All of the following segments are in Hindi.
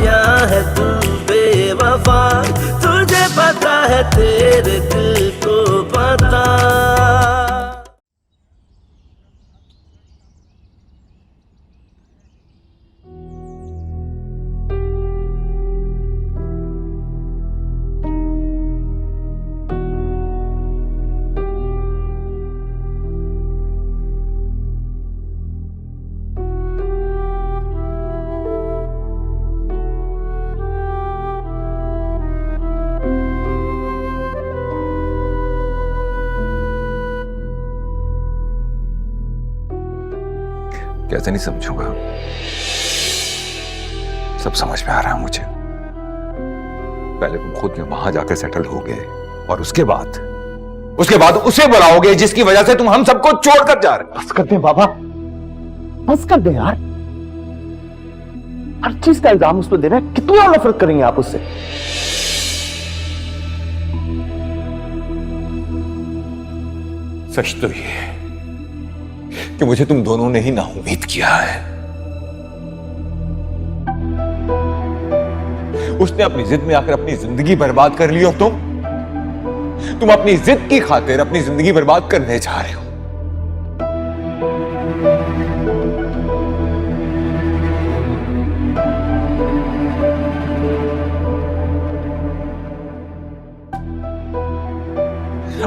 या है तू बेवफा, तुझे पता है तेरे दिल को पता। कैसे नहीं समझूंगा, सब समझ में आ रहा है मुझे। पहले तुम खुद में वहां जाकर सेटल होगे और उसके बाद उसे बुलाओगे जिसकी वजह से तुम हम सबको छोड़कर जा रहे हो। बस कर दे बाबा, बस कर दे यार। हर चीज का इल्जाम उस पर दे रहे हैं। कितना नफरत करेंगे आप उससे? सच तो ये है कि मुझे तुम दोनों ने ही नाउम्मीद किया है। उसने अपनी जिद में आकर अपनी जिंदगी बर्बाद कर ली और तुम अपनी जिद की खातिर अपनी जिंदगी बर्बाद करने जा रहे हो।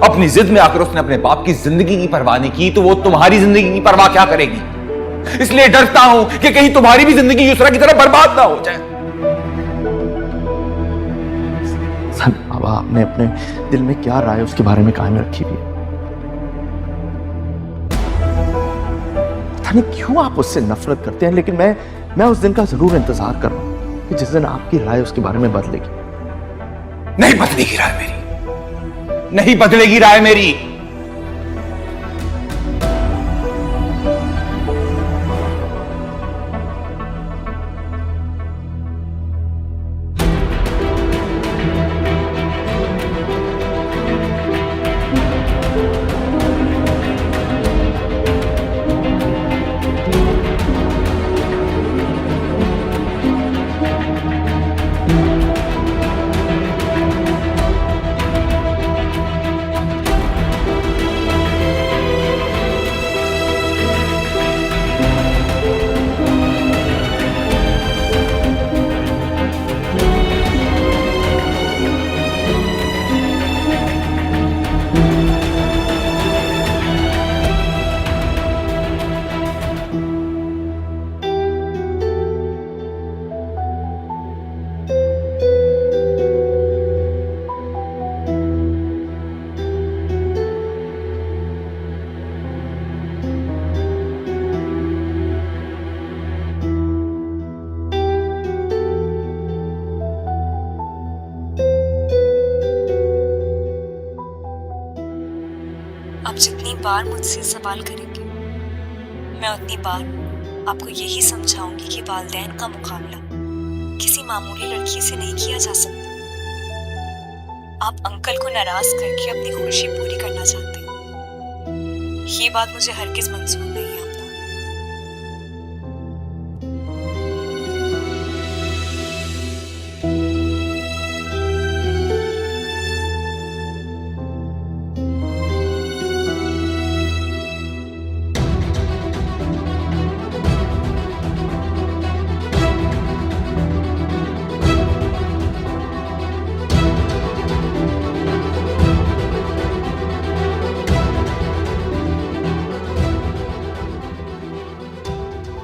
अपनी जिद में आकर उसने अपने बाप की जिंदगी की परवाह नहीं की, तो वो तुम्हारी जिंदगी की परवाह क्या करेगी? इसलिए डरता हूं कि कहीं तुम्हारी भी जिंदगी युसरा की तरह बर्बाद ना हो जाए। सन बाबा, आपने अपने दिल में क्या राय उसके बारे में कायम रखी हुई है। पता नहीं क्यों आप उससे नफरत करते हैं, लेकिन मैं उस दिन का जरूर इंतजार कर रहा हूं कि जिस दिन आपकी राय उसके बारे में बदलेगी। नहीं बदलेगी राय मेरी, नहीं बदलेगी राय मेरी। आप जितनी बार मुझसे सवाल करेंगे, मैं उतनी बार आपको यही समझाऊंगी कि वालिदैन का मुकाबला किसी मामूली लड़की से नहीं किया जा सकता। आप अंकल को नाराज करके अपनी खुशी पूरी करना चाहते हैं, ये बात मुझे हरगिज मंजूर नहीं है।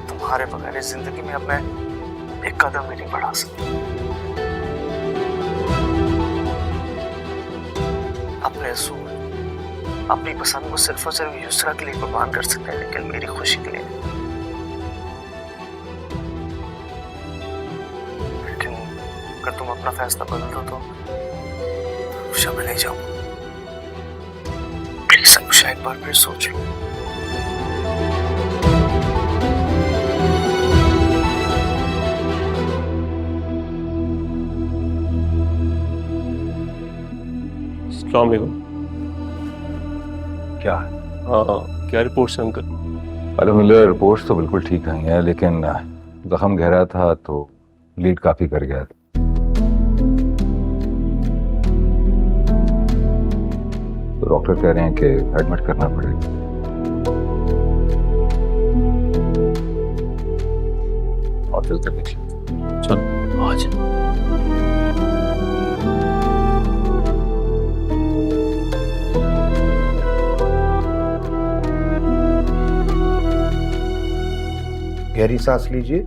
तुम्हारे बगैर इस जिंदगी में अब मैं एक कदम भी नहीं बढ़ा सकता। अपने असूल, अपनी पसंद को सिर्फ और सिर्फ युसरा के लिए कुर्बान कर सकते हैं, लेकिन मेरी खुशी के लिए। लेकिन अगर तुम अपना फैसला बदल दो तो मैं नहीं जाऊंगा। प्लीज अनुषा, एक बार फिर सोच लो। अस्सलाम वालेकुम। क्या? हाँ, क्या रिपोर्ट्स हैं अंकल? अल्हम्दुलिल्लाह रिपोर्ट्स तो बिल्कुल ठीक आई हैं, लेकिन जख्म गहरा था तो ब्लीड काफी कर गया था। तो डॉक्टर कह रहे हैं कि एडमिट करना पड़ेगा। और चलते देखिए। चल आज गहरी सांस लीजिए।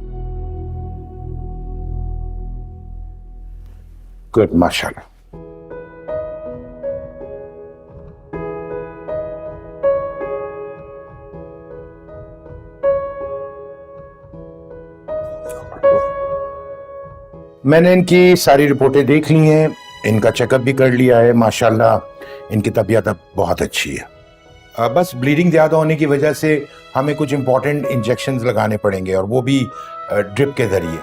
गुड, माशाल्लाह। मैंने इनकी सारी रिपोर्टें देख ली हैं, इनका चेकअप भी कर लिया है। माशाल्लाह इनकी तबीयत अब बहुत अच्छी है। बस ब्लीडिंग ज़्यादा होने की वजह से हमें कुछ इंपॉर्टेंट इंजेक्शंस लगाने पड़ेंगे, और वो भी ड्रिप के जरिए।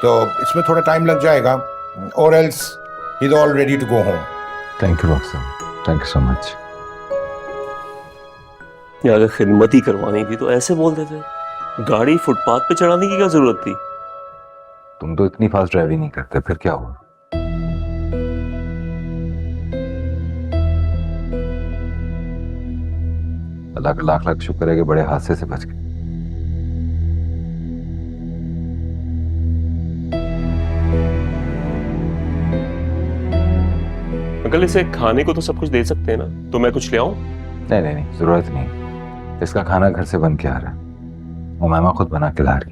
तो इसमें थोड़ा टाइम लग जाएगा, और else he is all ready to go home. Thank you doctor साहब, थैंक यू सो मच। अगर खिदमत ही करवानी थी तो ऐसे बोल देते, गाड़ी फुटपाथ पे चढ़ाने की क्या जरूरत थी? तुम तो इतनी फास्ट ड्राइविंग नहीं करते, फिर क्या हुआ? अल्लाह का लाख लाख शुक्र है कि बड़े हादसे से बच गए। अंकल इसे खाने को तो सब कुछ दे सकते हैं ना, तो मैं कुछ ले आऊं? नहीं नहीं नहीं, जरूरत नहीं। इसका खाना घर से बन के आ रहा है, वो मामा खुद बना के ला रही।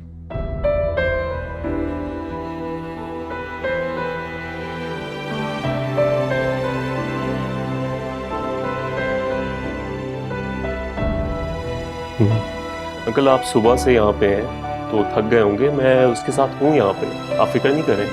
अंकल आप सुबह से यहाँ पे हैं तो थक गए होंगे, मैं उसके साथ हूँ यहाँ पे, आप फिक्र नहीं करें।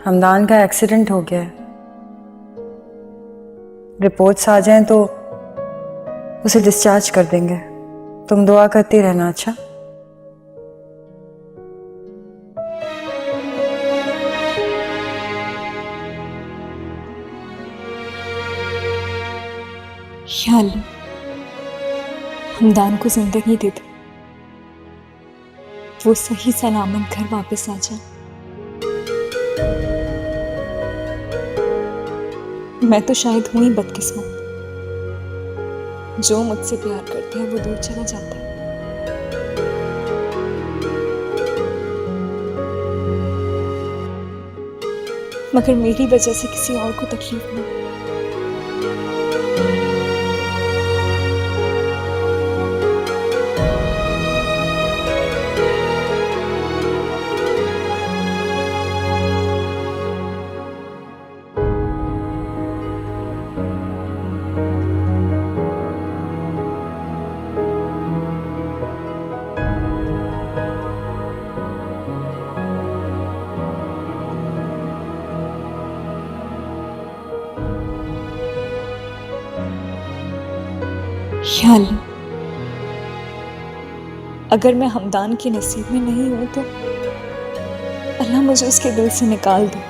हमदान का एक्सीडेंट हो गया है। रिपोर्ट्स आ जाएं तो उसे डिस्चार्ज कर देंगे। तुम दुआ करती रहना। अच्छा, या अल्लाह, हमदान को जिंदगी दे दे, वो सही सलामत घर वापस आ जाए। मैं तो शायद हूं ही बदकिस्मत, जो मुझसे प्यार करते हैं वो दूर चला जाता है। मगर मेरी वजह से किसी और को तकलीफ नहीं। या अल्लाह, अगर मैं हमदान के नसीब में नहीं हूं तो अल्लाह मुझे उसके दिल से निकाल दे,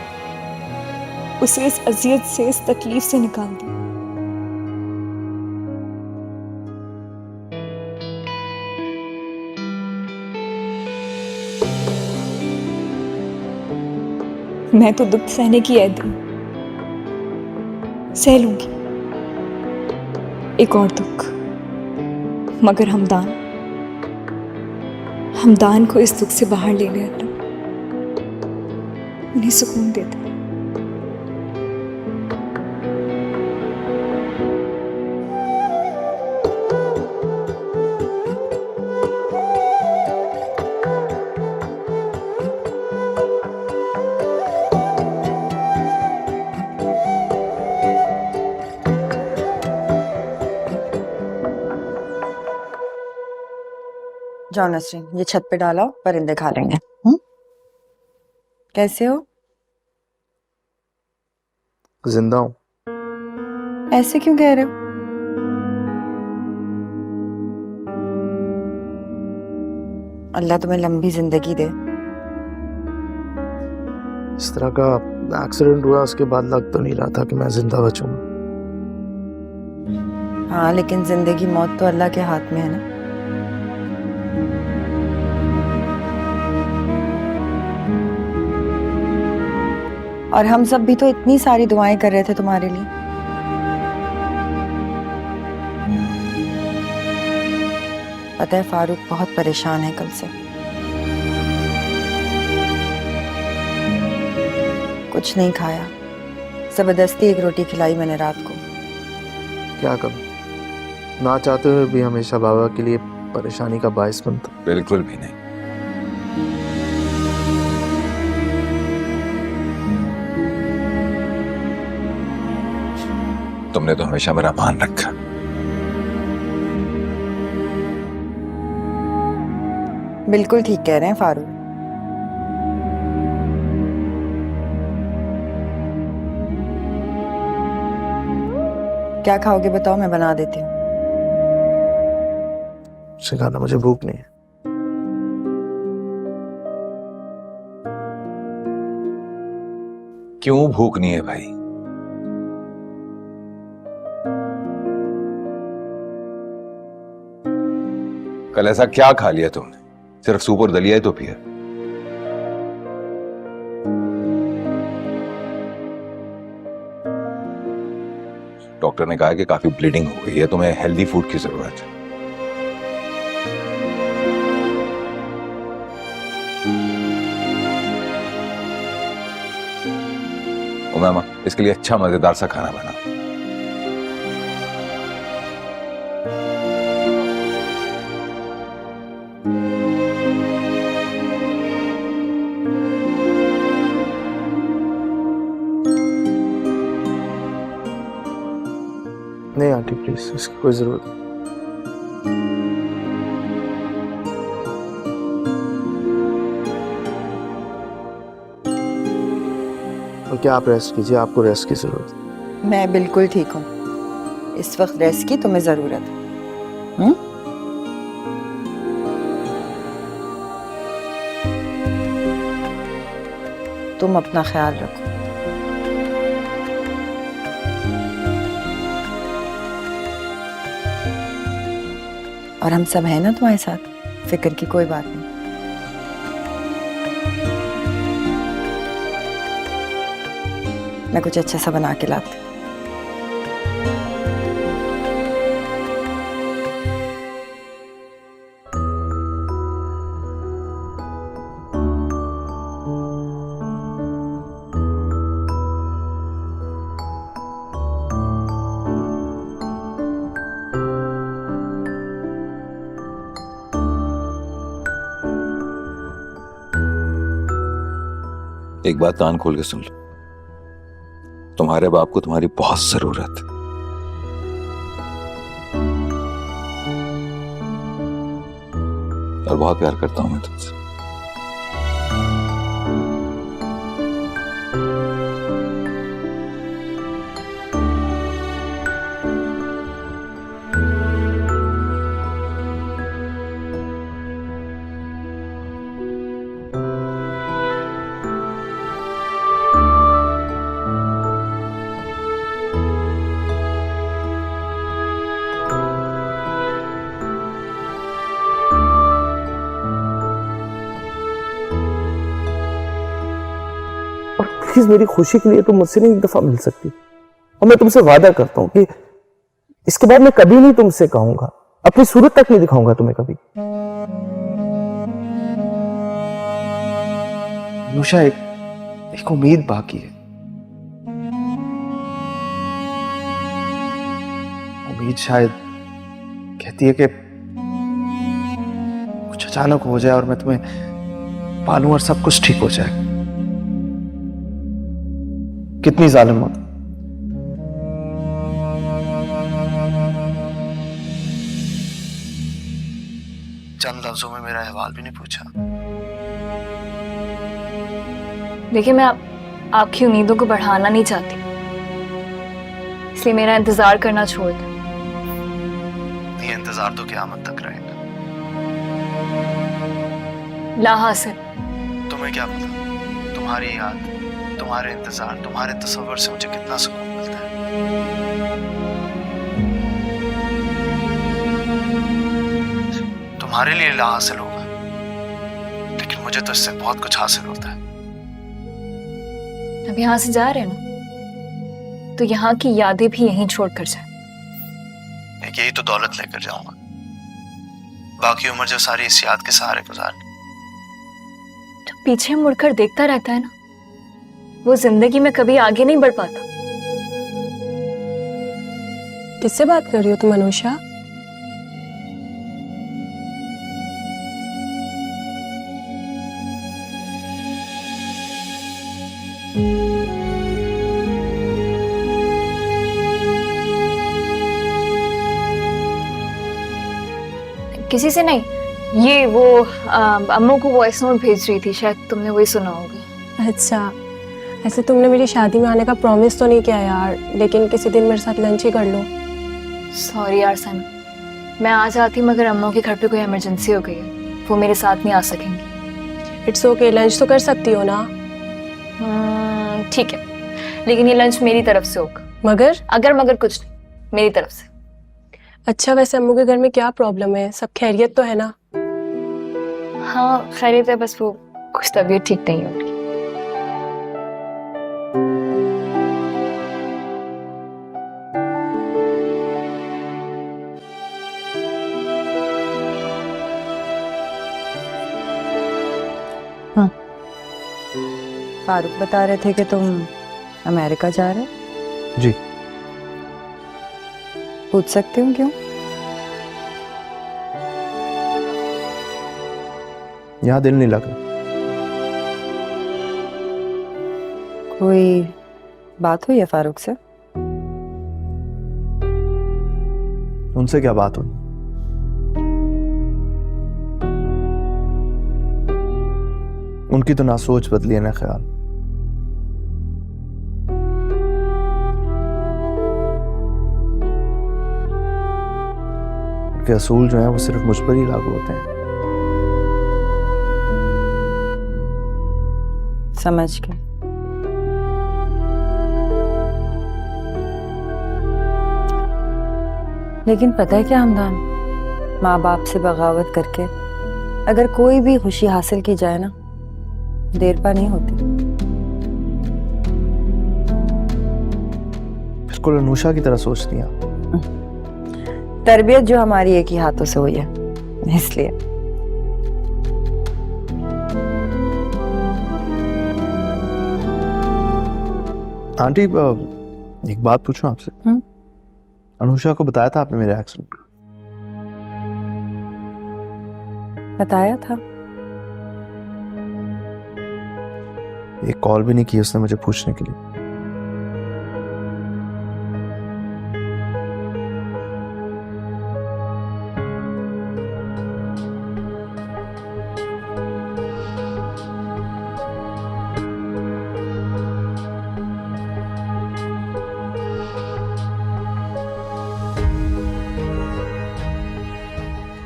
उसे इस अजियत से, इस तकलीफ से निकाल दे। मैं तो दुख सहने की ऐदी सह लूंगी, एक और दुख, मगर हमदान हमदान को इस दुख से बाहर ले ले अल्लाह, उन्हें सुकून दे दे। जाओ नसरीन, ये छत पे डालो, परिंदे खा लेंगे। कैसे हो? जिंदा हूं। ऐसे क्यों कह रहे हो? अल्लाह तुम्हें लंबी जिंदगी दे। इस तरह का एक्सीडेंट हुआ, उसके बाद लग तो नहीं रहा था कि मैं जिंदा बचूंगा। हाँ, लेकिन जिंदगी मौत तो अल्लाह के हाथ में है ना। और हम सब भी तो इतनी सारी दुआएं कर रहे थे तुम्हारे लिए। पता है फारूक बहुत परेशान है कल से। कुछ नहीं खाया, जबरदस्ती एक रोटी खिलाई मैंने रात को। क्या करूं, ना चाहते हुए भी हमेशा बाबा के लिए परेशानी का बायस बनता। बिल्कुल भी नहीं। तुमने तो हमेशा मेरा मान रखा। बिल्कुल ठीक कह रहे हैं फारूक। क्या खाओगे बताओ, मैं बना देती हूँ। सिखाना, मुझे भूख नहीं है। क्यों भूख नहीं है भाई? कल ऐसा क्या खा लिया तुमने? सिर्फ सूप और दलिया ही तो पिया। डॉक्टर ने कहा कि काफी ब्लीडिंग हो गई है, तुम्हें हेल्दी फूड की जरूरत है। उमामा, इसके लिए अच्छा मजेदार सा खाना बना। नहीं आंटी प्लीज, इसकी कोई जरूरत नहीं। और क्या आप रेस्ट कीजिए, आपको रेस्ट की जरूरत है। मैं बिल्कुल ठीक हूँ। इस वक्त रेस्ट की तुम्हें जरूरत है। तुम अपना ख्याल रखो। और हम सब हैं ना तुम्हारे साथ, फिक्र की कोई बात नहीं। मैं कुछ अच्छा सा बना के लाती। एक बात कान खोल के सुन लो, तुम्हारे बाप को तुम्हारी बहुत जरूरत है। और बहुत प्यार करता हूं मैं तुमसे। प्लीज मेरी खुशी के लिए तुम मुझसे नहीं एक दफा मिल सकती? और मैं तुमसे वादा करता हूं कि इसके बाद मैं कभी नहीं तुमसे कहूंगा, अपनी सूरत तक नहीं दिखाऊंगा तुम्हें कभी। अनुषा, एक उम्मीद बाकी है। उम्मीद शायद कहती है कि कुछ अचानक हो जाए और मैं तुम्हें पालूं और सब कुछ ठीक हो जाए। कितनी जालिम मौत। चंद लफ्जों में मेरा अहवाल भी नहीं पूछा। देखिए, मैं आपकी उम्मीदों को बढ़ाना नहीं चाहती, इसलिए मेरा इंतजार करना छोड़ दें। ये इंतजार तो क़यामत तक रहेगा। ला हासिल। तुम्हें क्या पता, तुम्हारी याद, तुम्हारे इंतजार, तुम्हारे तस्वर से मुझे कितना सुकून मिलता है। तुम्हारे लिए ला हासिल होगा, लेकिन मुझे तो इससे बहुत कुछ हासिल होता है। अब यहाँ से जा रहे हैं ना, तो यहाँ की यादें भी यहीं छोड़ कर जाए। एक यही तो दौलत लेकर जाऊंगा, बाकी उम्र जो सारी इस याद के सहारे गुजारनी। जो पीछे मुड़कर देखता रहता है ना, वो जिंदगी में कभी आगे नहीं बढ़ पाता। किससे बात कर रही हो तुम अनुषा? किसी से नहीं, ये वो अम्मू को वॉइस नोट भेज रही थी, शायद तुमने वही सुना होगा। अच्छा, ऐसे तुमने मेरी शादी में आने का प्रॉमिस तो नहीं किया यार, लेकिन किसी दिन मेरे साथ लंच ही कर लो। सॉरी यार सन, मैं आ जाती मगर अम्मू के घर पे कोई इमरजेंसी हो गई है, वो मेरे साथ नहीं आ सकेंगी। इट्स ओके, लंच तो कर सकती हो ना? ठीक है, लेकिन ये लंच मेरी तरफ से होगा। मगर? अगर मगर कुछ नहीं, मेरी तरफ से। अच्छा, वैसे अम्मू के घर में क्या प्रॉब्लम है? सब खैरियत तो है ना? हाँ खैरियत है, बस वो कुछ तबीयत ठीक नहीं है उनकी। फारूक बता रहे थे कि तुम अमेरिका जा रहे। जी। पूछ सकती हूँ क्यों? यहाँ दिल नहीं लगा। कोई बात हुई है फारूक से? उनसे क्या बात हुई? उनकी तो ना सोच बदली है ना ख्याल। उनके असूल जो हैं वो सिर्फ मुझ पर ही लागू होते हैं। समझ गए। लेकिन पता है क्या हमदान, माँ बाप से बगावत करके अगर कोई भी खुशी हासिल की जाए ना, देर पा नहीं होती। बिल्कुल अनुषा की तरह सोचती हैं। तरबियत जो हमारी एक ही हाथों से हुई है, इसलिए। आंटी, एक बात पूछूं आपसे? अनुषा को बताया था आपने मेरे एक्सीडेंट का? बताया था। एक कॉल भी नहीं की उसने मुझे पूछने के लिए।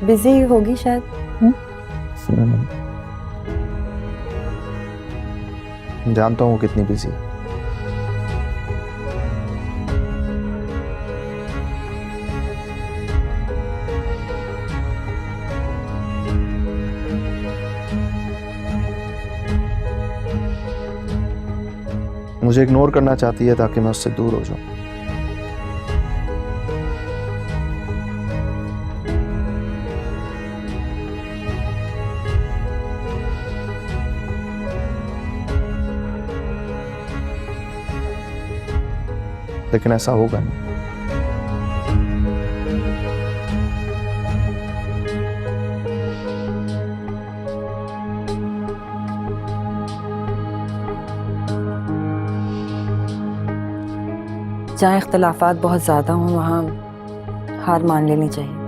बिजी होगी शायद। जानता हूँ वो कितनी बिजी है। मुझे इग्नोर करना चाहती है ताकि मैं उससे दूर हो जाऊं। लेकिन ऐसा होगा नहीं। जहाँ इख्तलाफात बहुत ज़्यादा हों वहाँ हार मान लेनी चाहिए।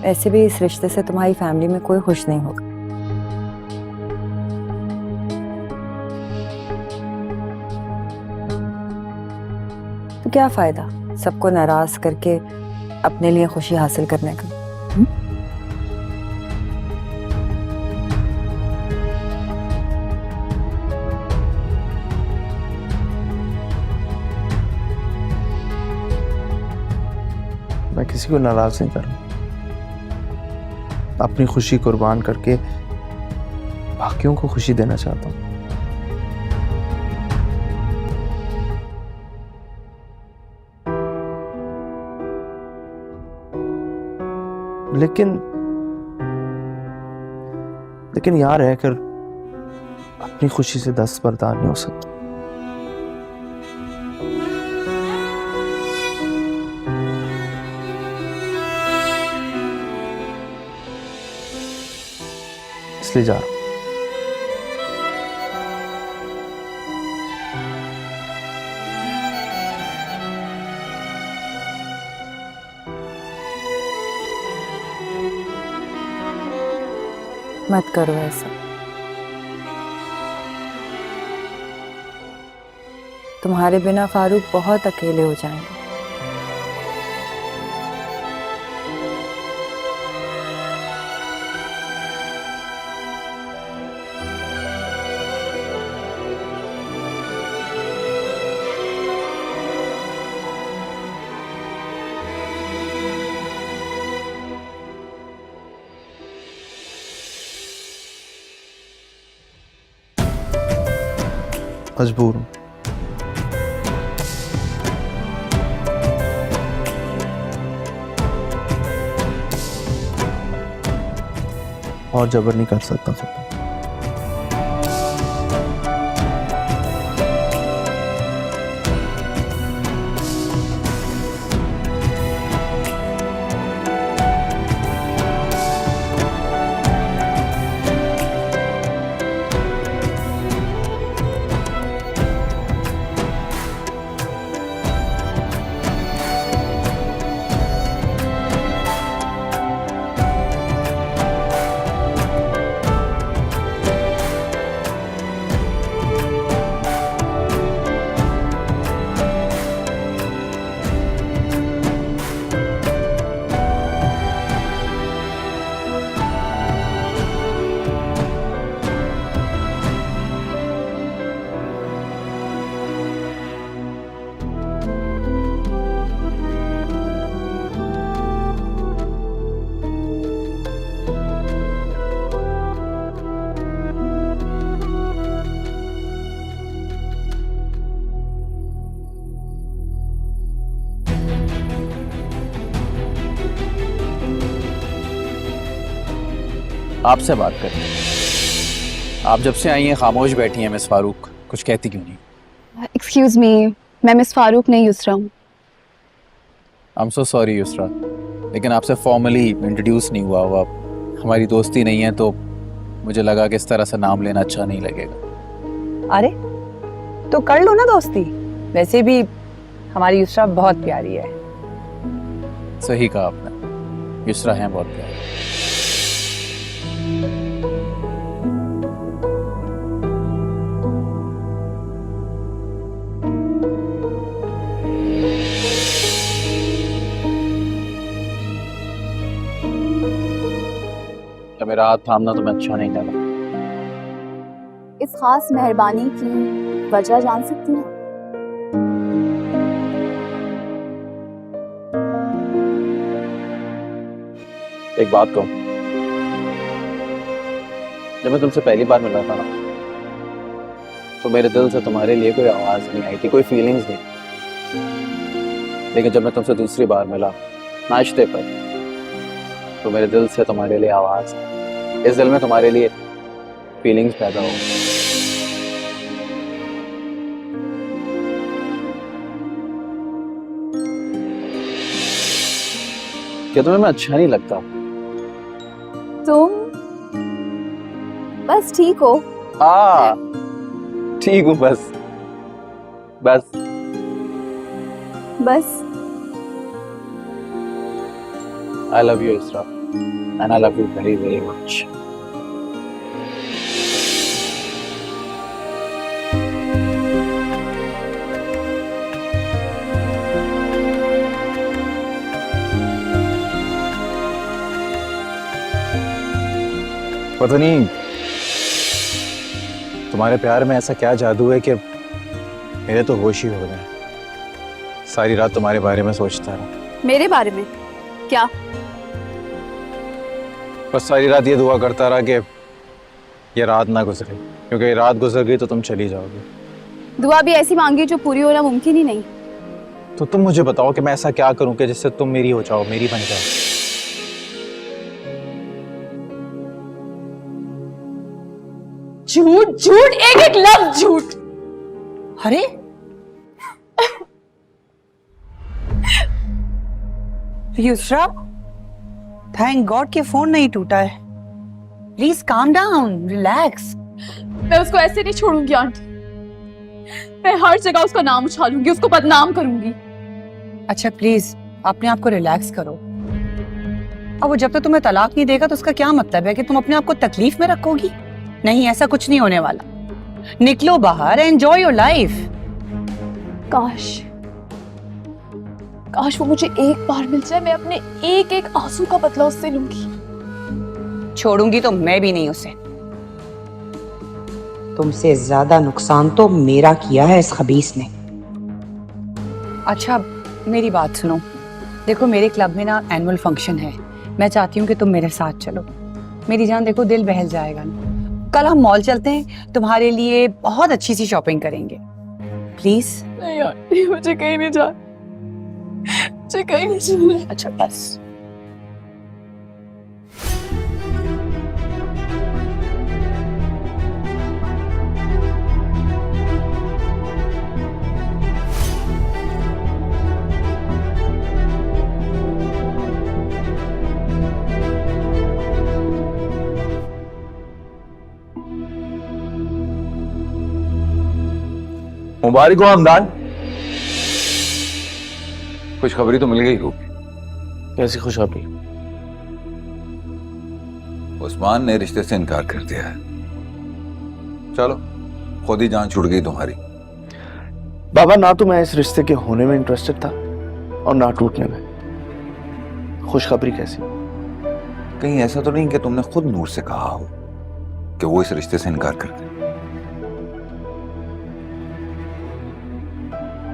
ऐसे भी इस रिश्ते से तुम्हारी फैमिली में कोई खुश नहीं होगा। तो क्या फ़ायदा सबको नाराज़ करके अपने लिए खुशी हासिल करने का? मैं किसी को नाराज नहीं कर रहा, अपनी खुशी कुर्बान करके बाकियों को खुशी देना चाहता हूं। लेकिन यहाँ रहकर अपनी खुशी से 10 बरदार नहीं हो सकता। इसलिए जा रहा हूं। मत करो ऐसा। तुम्हारे बिना फारूक बहुत अकेले हो जाएंगे। मजबूर हूं। और जबर नहीं कर सकता खुद पे। आपसे बात करनी है। आप जब से आई हैं खामोश बैठी हैं मिस फारूक, कुछ कहती क्यों नहीं? एक्सक्यूज मी, मैं मिस फारूक नहीं युसरा हूँ। I am so sorry Yusra, लेकिन आपसे फॉर्मली इंट्रोड्यूस नहीं हुआ हुआ। हमारी दोस्ती नहीं है तो मुझे लगा कि इस तरह से नाम लेना अच्छा नहीं लगेगा। अरे तो कर लो ना दोस्ती, वैसे भी हमारी युसरा बहुत प्यारी है। सही कहा आपने, युसरा है बहुत प्यारी। क्या मेरा हाथ थामना तुम्हें अच्छा नहीं लगा? इस खास मेहरबानी की वजह जान सकती हैं? एक बात कहूं, जब मैं तुमसे पहली बार मिला था ना, तो मेरे दिल से तुम्हारे लिए कोई आवाज नहीं आई थी, कोई फीलिंग्स नहीं। लेकिन जब मैं तुमसे दूसरी बार मिला नाश्ते पर, तो मेरे दिल से तुम्हारे लिए आवाज, इस दिल में तुम्हारे लिए फीलिंग्स पैदा हो। क्या तुम्हें मैं अच्छा नहीं लगता? तुम बस ठीक हो। ठीक हूँ बस। I love you, Isra, and I love you very, very much. पता नहीं तुम्हारे प्यार में ऐसा क्या जादू है कि मेरे तो होश ही हो गए। सारी रात तुम्हारे बारे में सोचता रहा। मेरे बारे में क्या? बस सारी रात ये दुआ करता रहा कि ये रात ना गुजरे, क्योंकि ये रात गुजर गई तो तुम चली जाओगी। दुआ भी ऐसी मांगी जो पूरी होना मुमकिन ही नहीं। तो तुम मुझे बताओ कि मैं ऐसा क्या करूं कि जिससे तुम मेरी हो जाओ, मेरी बन जाओ। झूठ झूठ, एक एक लफ्ज झूठ। अरे युसरा, थैंक गॉड कि फोन नहीं टूटा है। Please calm down, relax. मैं उसको ऐसे नहीं छोड़ूंगी आंटी। मैं हर जगह उसका नाम उछालूंगी, उसको बदनाम करूंगी। अच्छा प्लीज अपने आप को रिलैक्स करो। अब वो जब तक तुम्हें तलाक नहीं देगा तो उसका क्या मतलब है कि तुम अपने आप को तकलीफ में रखोगी? नहीं, ऐसा कुछ नहीं होने वाला। निकलो बाहर, एंजॉय योर लाइफ। काश वो मुझे एक बार मिल जाए, मैं अपने एक एक आंसू का बदला उससे लूंगी। छोड़ूंगी तो मैं भी नहीं उसे। तुमसे ज्यादा नुकसान तो मेरा किया है इस खबीस ने। अच्छा मेरी बात सुनो, देखो मेरे क्लब में ना एनुअल फंक्शन है। मैं चाहती हूँ कि तुम मेरे साथ चलो। मेरी जान देखो, दिल बहल जाएगा ना। कल हम मॉल चलते हैं, तुम्हारे लिए बहुत अच्छी सी शॉपिंग करेंगे। प्लीज। नहीं यार, मुझे कहीं नहीं जाना। मुझे कहीं नहीं जाना। अच्छा बस। मुबारक हो हमदान। खुशखबरी तो मिल गई होगी। कैसी खुशखबरी? उस्मान ने रिश्ते से इनकार कर दिया है। चलो, खुद ही जान छूट गई तुम्हारी। बाबा, ना तो मैं इस रिश्ते के होने में इंटरेस्टेड था और ना टूटने में। खुशखबरी कैसी? कहीं ऐसा तो नहीं कि तुमने खुद नूर से कहा हो कि वो इस रिश्ते से इनकार कर दे?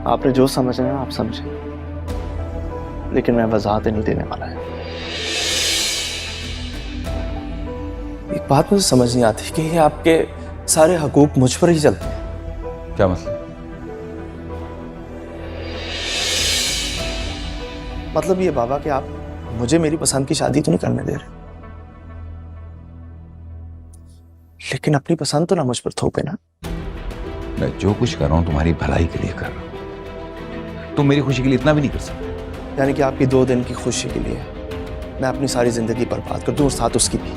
आपने जो समझना है आप समझे, लेकिन मैं वजाहत नहीं देने वाला है। एक बात मुझे समझ नहीं आती कि ये आपके सारे हकूक मुझ पर ही चलते हैं। क्या मतलब? मतलब ये बाबा कि आप मुझे मेरी पसंद की शादी तो नहीं करने दे रहे, लेकिन अपनी पसंद तो ना मुझ पर थोपे ना। मैं जो कुछ कर रहा हूं तुम्हारी भलाई के लिए कर रहा हूं। तुम मेरी खुशी के लिए इतना भी नहीं कर सकते। यानी कि आपकी 2 दिन की खुशी के लिए मैं अपनी सारी जिंदगी बर्बाद कर दूं और साथ उसकी भी?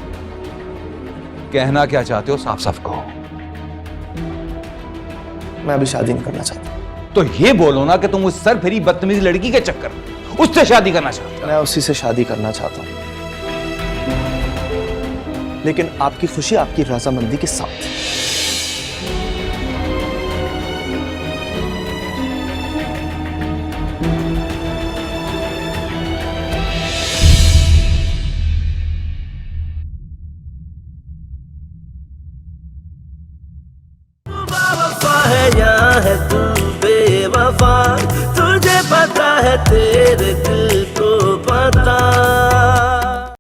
कहना क्या चाहते हो साफ साफ कहो। मैं अभी शादी नहीं करना चाहता। तो ये बोलो ना कि तुम उस सर फिरी बदतमीज लड़की के चक्कर में उससे शादी करना चाहते हो। मैं उसी से शादी करना चाहता हूं, लेकिन आपकी खुशी आपकी रजामंदी के साथ। है या है तू बेवफा, तुझे पता है तेरे